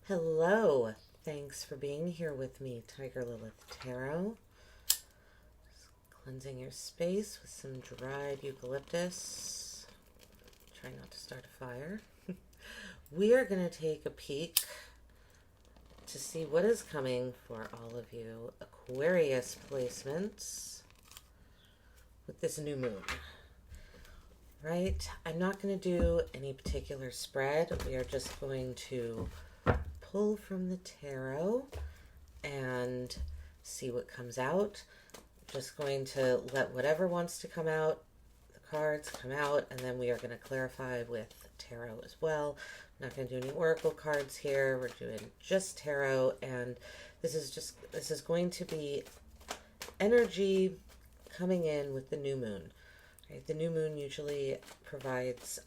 Hello, thanks for being here with me, Tiger Lilith Tarot. Just cleansing your space with some dried eucalyptus. Try not to start a fire. We are going to take a peek to see what is coming for all of you Aquarius placements with this new moon. Right? I'm not going to do any particular spread. We are just going to pull from the tarot and see what comes out. Just going to let whatever wants to come out, the cards come out, and then we are going to clarify with tarot as well. I'm not going to do any oracle cards here. We're doing just tarot, and this is going to be energy coming in with the new moon. Right? The new moon usually provides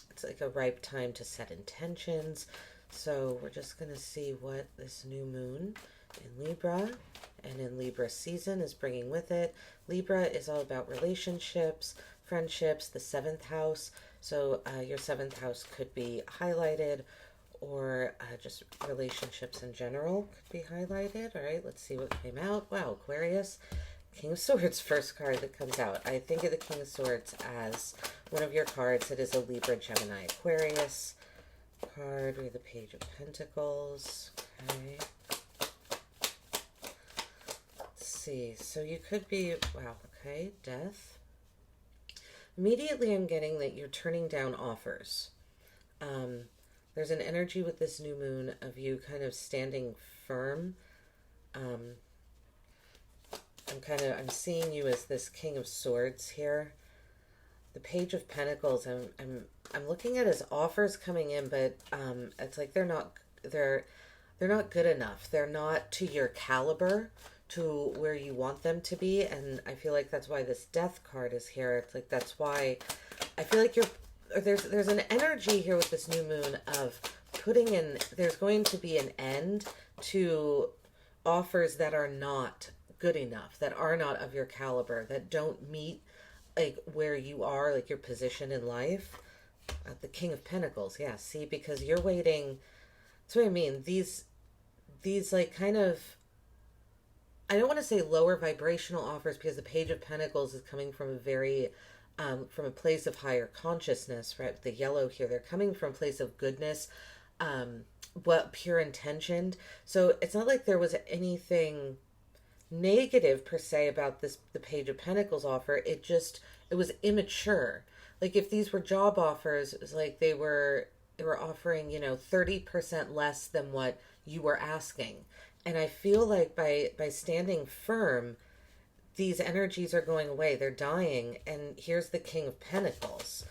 it's like a ripe time to set intentions. So we're just going to see what this new moon in Libra and in Libra season is bringing with it. Libra is all about relationships, friendships, the 7th house. So your 7th house could be highlighted, or just relationships in general could be highlighted. All right, let's see what came out. Wow, Aquarius. King of Swords, first card that comes out. I think of the King of Swords as one of your cards. It is a Libra, Gemini, Aquarius card. We have the Page of Pentacles. Okay. Let's see. So you could be, wow, okay, Death. Immediately I'm getting that you're turning down offers. There's an energy with this new moon of you kind of standing firm. I'm seeing you as this King of Swords here. The Page of Pentacles, I'm looking at as offers coming in, but it's like they're not good enough. They're not to your caliber, to where you want them to be, and I feel like that's why this Death card is here. It's like that's why I feel like there's an energy here with this new moon of putting in. There's going to be an end to offers that are not good enough, that are not of your caliber, that don't meet like where you are, like your position in life. The King of Pentacles, yeah, see, because you're waiting. That's what I mean. These like kind of, I don't want to say lower vibrational offers, because the Page of Pentacles is coming from a very from a place of higher consciousness, right? The yellow here, they're coming from a place of goodness, pure intentioned. So it's not like there was anything negative per se about the Page of Pentacles offer. It was immature. Like if these were job offers, it was like they were offering 30% less than what you were asking. And I feel like by standing firm, these energies are going away, they're dying. And here's the King of Pentacles.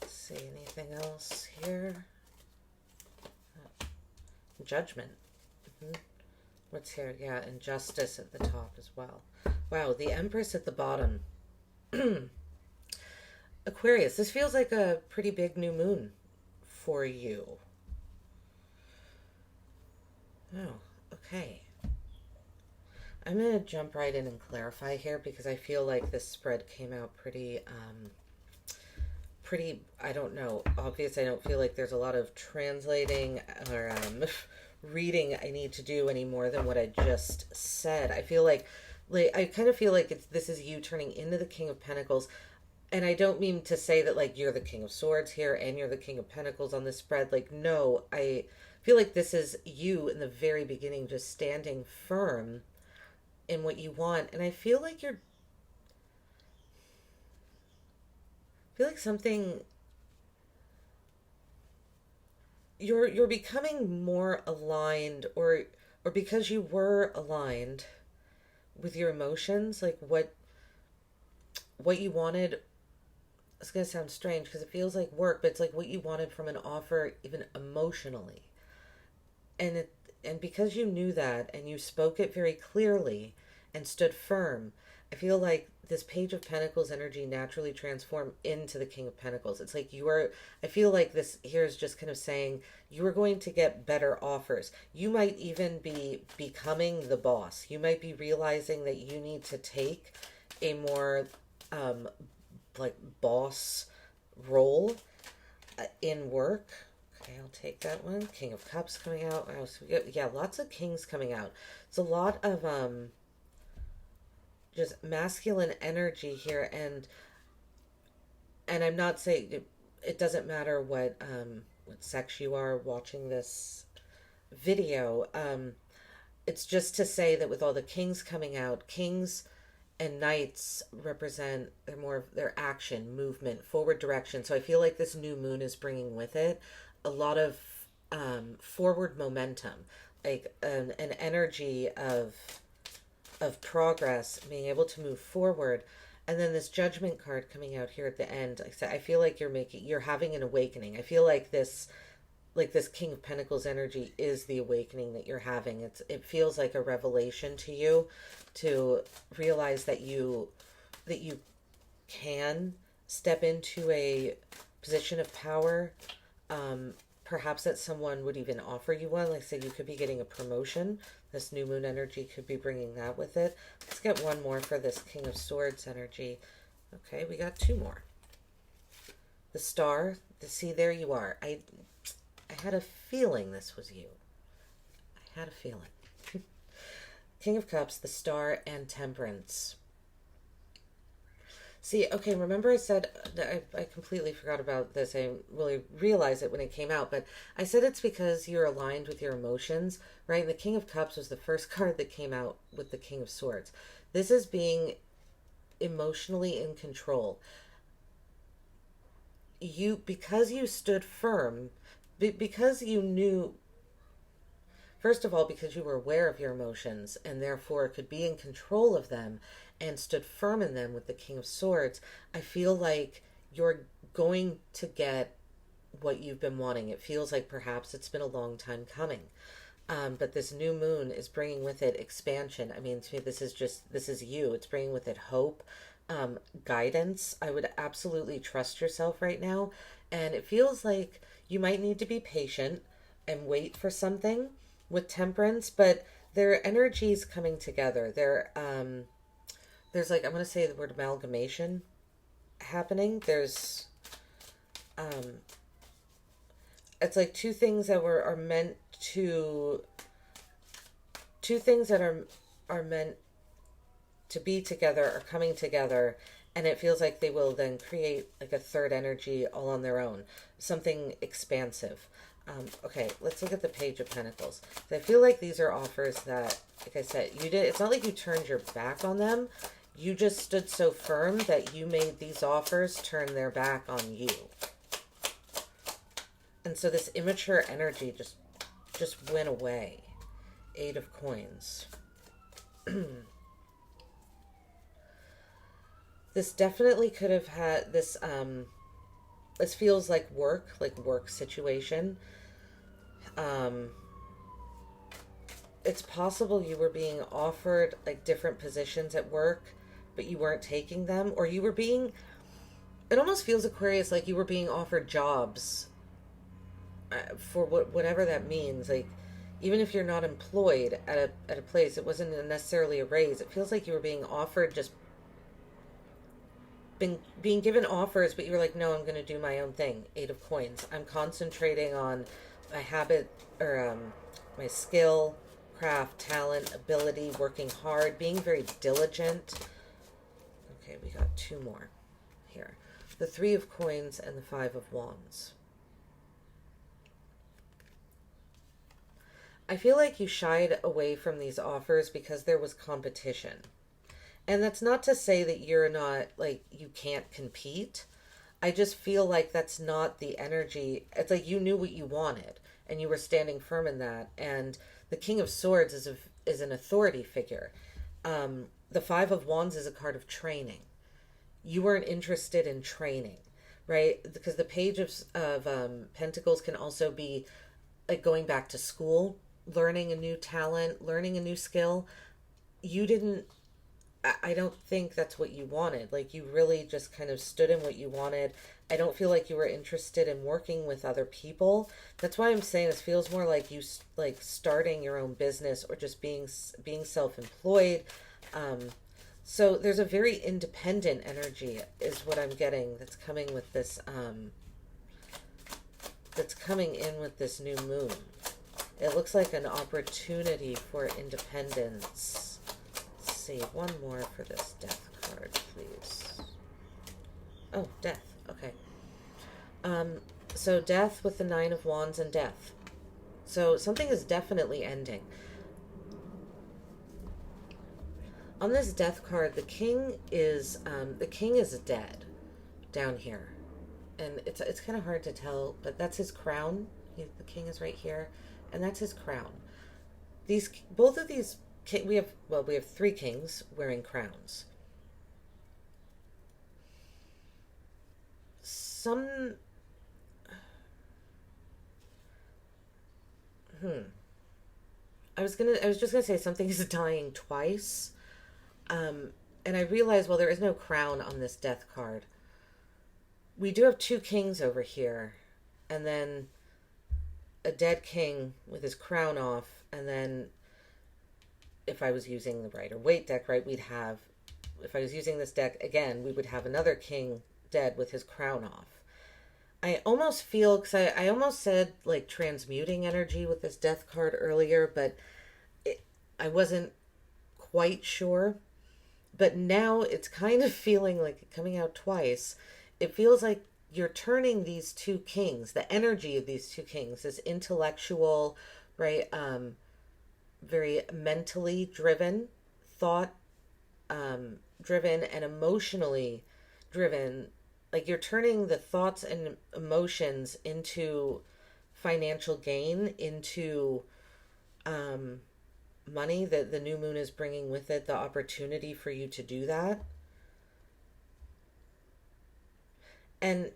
Let's see, anything else here? Judgment. What's here? Yeah, and Justice at the top as well. Wow, the Empress at the bottom. Aquarius, this feels like a pretty big new moon for you. Oh, okay. I'm going to jump right in and clarify here, because I feel like this spread came out pretty, I don't know, obvious. I don't feel like there's a lot of translating or reading I need to do any more than what I just said. I feel like I kind of feel like this is you turning into the King of Pentacles. And I don't mean to say that like you're the King of Swords here and you're the King of Pentacles on this spread. Like, no, I feel like this is you in the very beginning, just standing firm in what you want. And I feel like something, you're becoming more aligned, or because you were aligned with your emotions, like what you wanted. It's going to sound strange because it feels like work, but it's like what you wanted from an offer, even emotionally. And because you knew that and you spoke it very clearly and stood firm, I feel like this Page of Pentacles energy naturally transformed into the King of Pentacles. It's like I feel like this here is just kind of saying you are going to get better offers. You might even be becoming the boss. You might be realizing that you need to take a more like boss role in work. Okay, I'll take that one. King of Cups coming out. Wow, so we got, yeah, lots of kings coming out. It's a lot of just masculine energy here, and I'm not saying it doesn't matter what sex you are watching this video. It's just to say that with all the kings coming out, kings and knights represent their action, movement, forward direction. So I feel like this new moon is bringing with it a lot of forward momentum, like an energy of progress, being able to move forward. And then this Judgment card coming out here at the end. Like I said, I feel like you're having an awakening. I feel like this King of Pentacles energy is the awakening that you're having. It feels like a revelation to you, to realize that you can step into a position of power. Perhaps that someone would even offer you one. Like, say, you could be getting a promotion. This new moon energy could be bringing that with it. Let's get one more for this King of Swords energy. Okay, we got two more. The Star. See, there you are. I had a feeling this was you. I had a feeling. King of Cups, the Star, and Temperance. See, okay, remember I said, I completely forgot about this. I really realized it when it came out, but I said it's because you're aligned with your emotions, right? And the King of Cups was the first card that came out with the King of Swords. This is being emotionally in control. Because you stood firm, because you knew, first of all, because you were aware of your emotions and therefore could be in control of them and stood firm in them with the King of Swords, I feel like you're going to get what you've been wanting. It feels like perhaps it's been a long time coming. But this new moon is bringing with it expansion. I mean, to me, this is you. It's bringing with it hope, guidance. I would absolutely trust yourself right now. And it feels like you might need to be patient and wait for something with Temperance, but their energies coming together. There's like, I'm going to say the word amalgamation happening. There's, it's like two things that are meant to be together are coming together, and it feels like they will then create like a third energy all on their own, something expansive. Okay, let's look at the Page of Pentacles. I feel like these are offers that, like I said, it's not like you turned your back on them. You just stood so firm that you made these offers turn their back on you. And so this immature energy just went away. Eight of Coins. This definitely could have had this, this feels like work situation. It's possible you were being offered like different positions at work, but you weren't taking them, or you were being, it almost feels, Aquarius, like you were being offered jobs for whatever that means. Like, even if you're not employed at a place, it wasn't necessarily a raise. It feels like you were being offered, just being given offers, but you were like, no, I'm going to do my own thing. Eight of Coins. I'm concentrating on my habit, or my skill, craft, talent, ability, working hard, being very diligent. Okay, we got two more here. The Three of Coins and the Five of Wands. I feel like you shied away from these offers because there was competition. And that's not to say that you're not, like, you can't compete. I just feel like that's not the energy. It's like you knew what you wanted and you were standing firm in that. And the King of Swords is an authority figure. The Five of Wands is a card of training. You weren't interested in training, right? Because the Page of Pentacles can also be like going back to school, learning a new talent, learning a new skill. I don't think that's what you wanted. Like, you really just kind of stood in what you wanted. I don't feel like you were interested in working with other people. That's why I'm saying this feels more like you, like, starting your own business or just being self-employed. So there's a very independent energy is what I'm getting that's coming with this that's coming in with this new moon. It looks like an opportunity for independence. Let's see, one more for this death card, please. Oh, death. Okay. So death with the Nine of Wands and death. So something is definitely ending. On this death card, the king is dead down here. And it's kind of hard to tell, but that's his crown. The king is right here, and that's his crown. Both of these, we have 3 kings wearing crowns. I was just gonna say something is dying twice. And I realized, well, there is no crown on this death card. We do have 2 kings over here, and then a dead king with his crown off, and then if I was using the Rider-Waite deck, right, if I was using this deck again, we would have another king dead with his crown off. I almost feel, because I almost said like transmuting energy with this death card earlier, but I wasn't quite sure. But now it's kind of feeling like coming out twice. It feels like you're turning these 2 kings, the energy of these 2 kings, this intellectual, right, very mentally driven, thought driven, and emotionally driven. Like you're turning the thoughts and emotions into financial gain, into money that the new moon is bringing with it, the opportunity for you to do that. And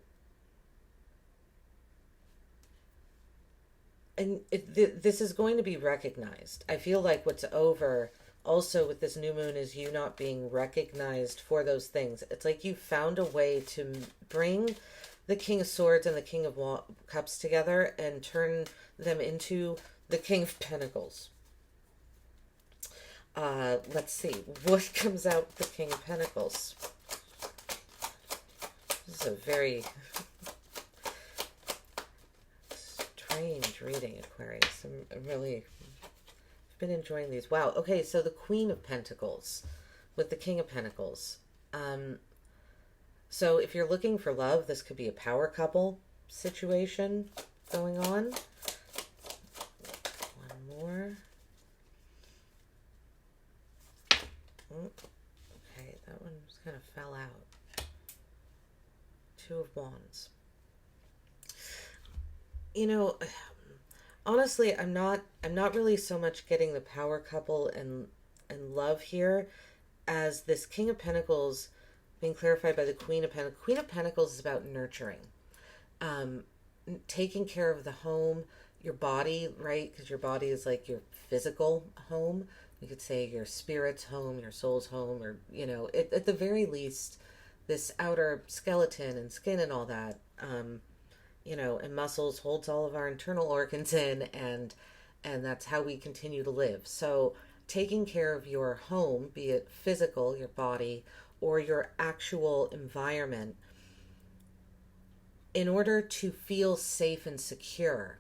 this is going to be recognized. I feel like what's over also with this new moon is you not being recognized for those things. It's like you found a way to bring the King of Swords and the King of Cups together and turn them into the King of Pentacles. Let's see what comes out with the King of Pentacles. This is a very strange reading, Aquarius. I'm really been enjoying these. Wow. Okay, so the Queen of Pentacles with the King of Pentacles. So if you're looking for love, this could be a power couple situation going on. One more. Okay, that one just kind of fell out. 2 of Wands. You know, honestly, I'm not really so much getting the power couple and love here as this King of Pentacles being clarified by the Queen of Pentacles. Queen of Pentacles is about nurturing, taking care of the home, your body, right? Because your body is like your physical home. You could say your spirit's home, your soul's home, or, you know, at the very least, this outer skeleton and skin and all that, you know, and muscles holds all of our internal organs in, and that's how we continue to live. So taking care of your home, be it physical, your body, or your actual environment, in order to feel safe and secure,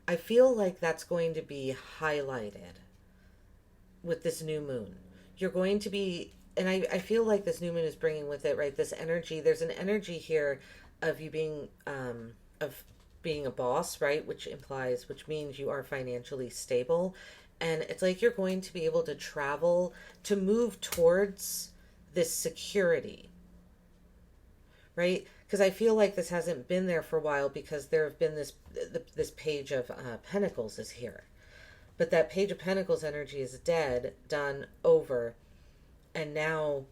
I feel like that's going to be highlighted with this new moon. You're going to be, and I feel like this new moon is bringing with it, right, this energy. There's an energy here of you being, of being a boss, right, which means you are financially stable. And it's like you're going to be able to travel, to move towards this security, right? Because I feel like this hasn't been there for a while, because there have been this Page of Pentacles is here. But that Page of Pentacles energy is dead, done, over. And now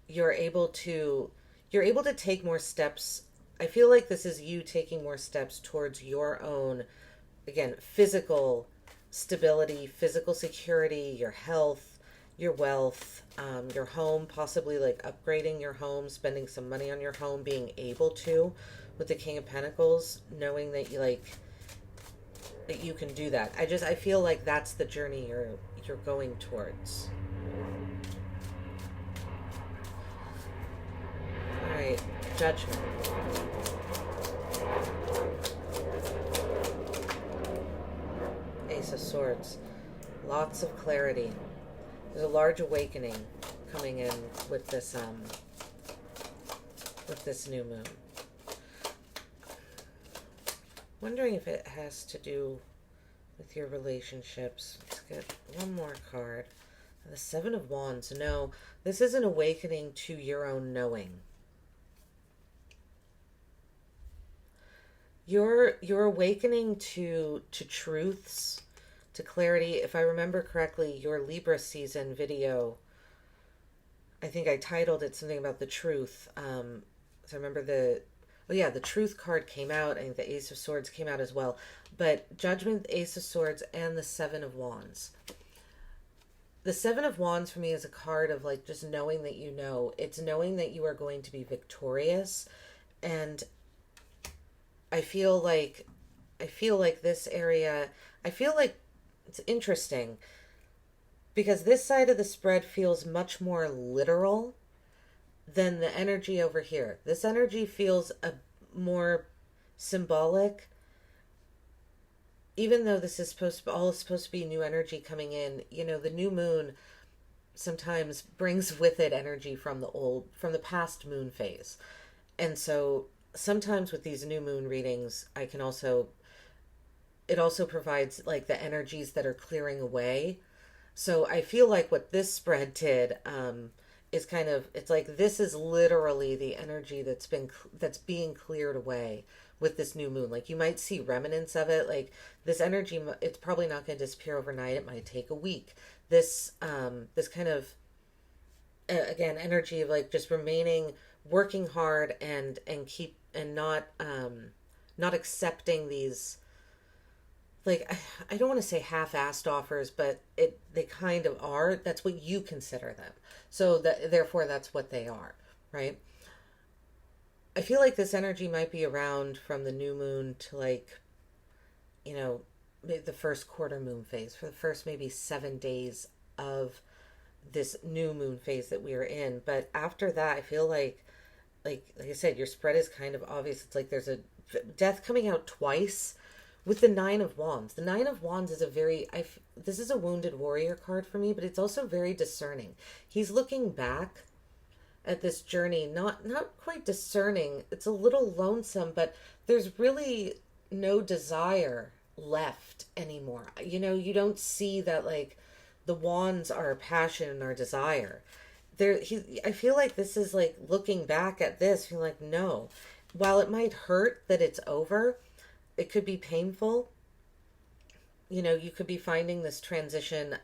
you're able to take more steps. I feel like this is you taking more steps towards your own, again, physical stability, physical security, your health, your wealth, your home, possibly like upgrading your home, spending some money on your home, being able to, with the King of Pentacles, knowing that that you can do that. I feel like that's the journey you're going towards. All right, Judgment. Ace of Swords. Lots of clarity. There's a large awakening coming in with this new moon. Wondering if it has to do with your relationships. Let's get one more card. The Seven of Wands. No, this is an awakening to your own knowing. You're awakening to truths, to clarity. If I remember correctly, your Libra season video, I think I titled it something about the truth. So I remember the Truth card came out. I think the Ace of Swords came out as well. But Judgment, Ace of Swords, and the Seven of Wands. The Seven of Wands for me is a card of like just knowing that you know. It's knowing that you are going to be victorious. And I feel like this area, I feel like it's interesting because this side of the spread feels much more literal than the energy over here. This energy feels a more symbolic, even though this is supposed to be new energy coming in. You know, the new moon sometimes brings with it energy from the past moon phase. And so sometimes with these new moon readings, it also provides like the energies that are clearing away. So I feel like what this spread did is kind of, it's like this is literally the energy that's being cleared away with this new moon. Like you might see remnants of it. Like this energy, it's probably not going to disappear overnight. It might take a week. This kind of again energy of like just remaining, working hard and not accepting these, like, I don't want to say half-assed offers, but they kind of are. That's what you consider them. So therefore that's what they are, right? I feel like this energy might be around from the new moon to like, you know, the first quarter moon phase, for the first maybe 7 days of this new moon phase that we are in. But after that, I feel like I said, your spread is kind of obvious. It's like there's a death coming out twice with the Nine of Wands. The Nine of Wands is this is a wounded warrior card for me, but it's also very discerning. He's looking back at this journey, not quite discerning. It's a little lonesome, but there's really no desire left anymore. You know, you don't see that like the wands are our passion and our desire. I feel like this is like looking back at this, feeling like, no, while it might hurt that it's over, it could be painful. You know, you could be finding this transition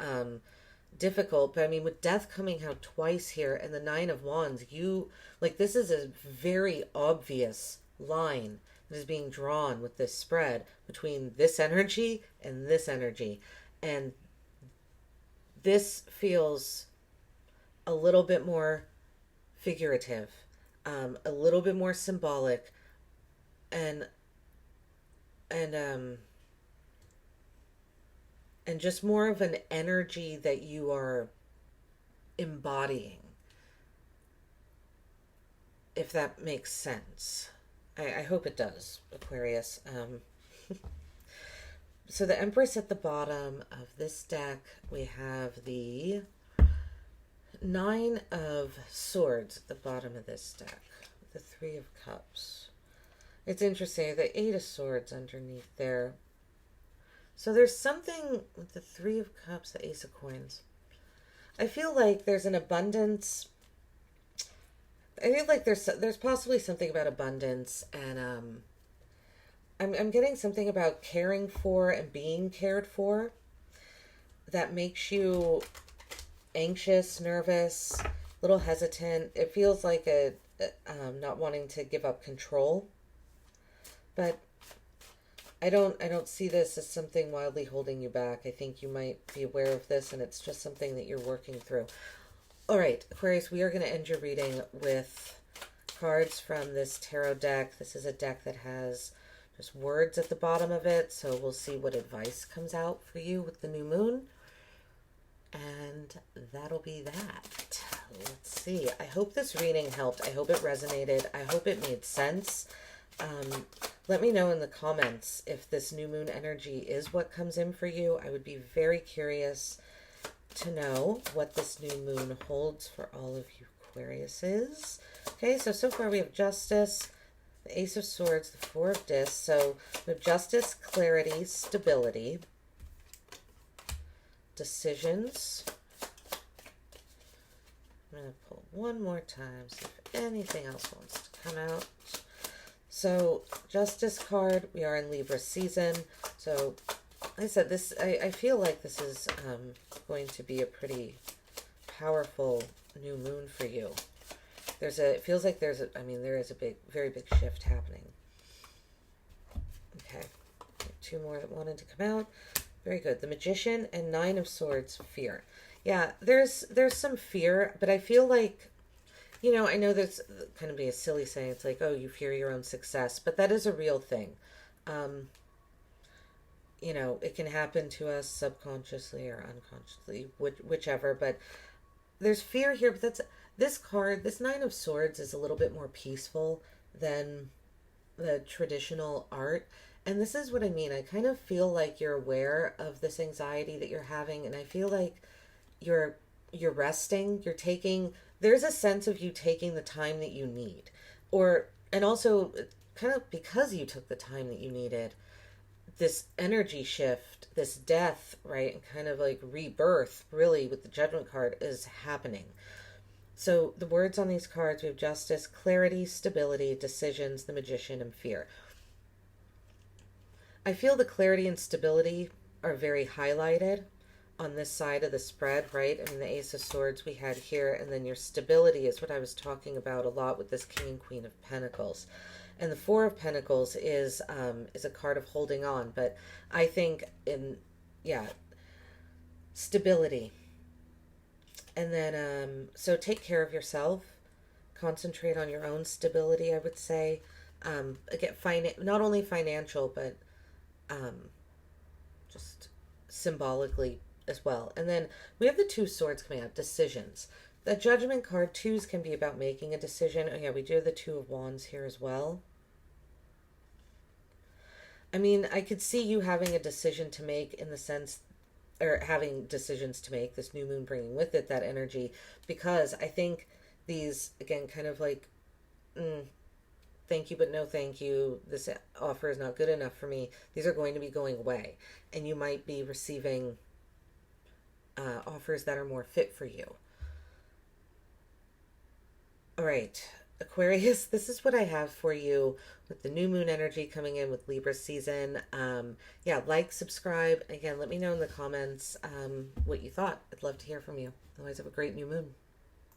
difficult, but I mean, with death coming out twice here and the Nine of Wands, this is a very obvious line that is being drawn with this spread between this energy and this energy. And this feels a little bit more figurative, a little bit more symbolic, and just more of an energy that you are embodying, if that makes sense. I hope it does, Aquarius. So the Empress at the bottom of this deck, we have the Nine of Swords at the bottom of this deck, the Three of Cups. It's interesting, the Eight of Swords underneath there. So there's something with the Three of Cups, the Ace of Coins. I feel like there's an abundance. I feel like there's possibly something about abundance, and I'm getting something about caring for and being cared for that makes you anxious, nervous, a little hesitant. It feels like a not wanting to give up control. But I don't see this as something wildly holding you back. I think you might be aware of this, and it's just something that you're working through. All right, Aquarius, we are going to end your reading with cards from this tarot deck. This is a deck that has just words at the bottom of it, so we'll see what advice comes out for you with the new moon. And that'll be that. Let's see. I hope this reading helped. I hope it resonated. I hope it made sense. Let me know in the comments if this new moon energy is what comes in for you. I would be very curious to know what this new moon holds for all of you Aquariuses. Okay, so far we have Justice, the Ace of Swords, the Four of Discs. So we have Justice, Clarity, Stability, Decisions. I'm going to pull one more time, see if anything else wants to come out. So, Justice card, we are in Libra season. So, like I said, this I feel like this is going to be a pretty powerful new moon for you. It feels like there is a very big shift happening. Okay, two more that wanted to come out. Very good. The Magician and Nine of Swords, fear. Yeah, there's some fear, but I feel like, you know, I know that's kind of be a silly saying. It's like, oh, you fear your own success, but that is a real thing. You know, it can happen to us subconsciously or unconsciously, whichever, but there's fear here. But this card, this Nine of Swords, is a little bit more peaceful than the traditional art. And this is what I mean. I kind of feel like you're aware of this anxiety that you're having, and I feel like you're resting, there's a sense of you taking the time that you need, and also kind of because you took the time that you needed, this energy shift, this death, right, and kind of like rebirth, really, with the Judgment card is happening. So the words on these cards, we have Justice, Clarity, Stability, Decisions, the Magician, and Fear. I feel the clarity and stability are very highlighted on this side of the spread, right? I mean, the Ace of Swords we had here, and then your stability is what I was talking about a lot with this King and Queen of Pentacles. And the Four of Pentacles is a card of holding on, but I think stability. And then, so take care of yourself, concentrate on your own stability, I would say. Again, not only financial, but just symbolically as well. And then we have the Two of Swords coming out, decisions. The Judgment card, twos can be about making a decision. Oh yeah, we do have the Two of Wands here as well. I mean, I could see you having a decision to make in the sense, or having decisions to make, this new moon bringing with it that energy, because I think these, again, kind of like, thank you, but no thank you. This offer is not good enough for me. These are going to be going away. And you might be receiving offers that are more fit for you. All right, Aquarius, this is what I have for you with the new moon energy coming in with Libra season. Yeah, like, subscribe. Again, let me know in the comments what you thought. I'd love to hear from you. Otherwise, have a great new moon.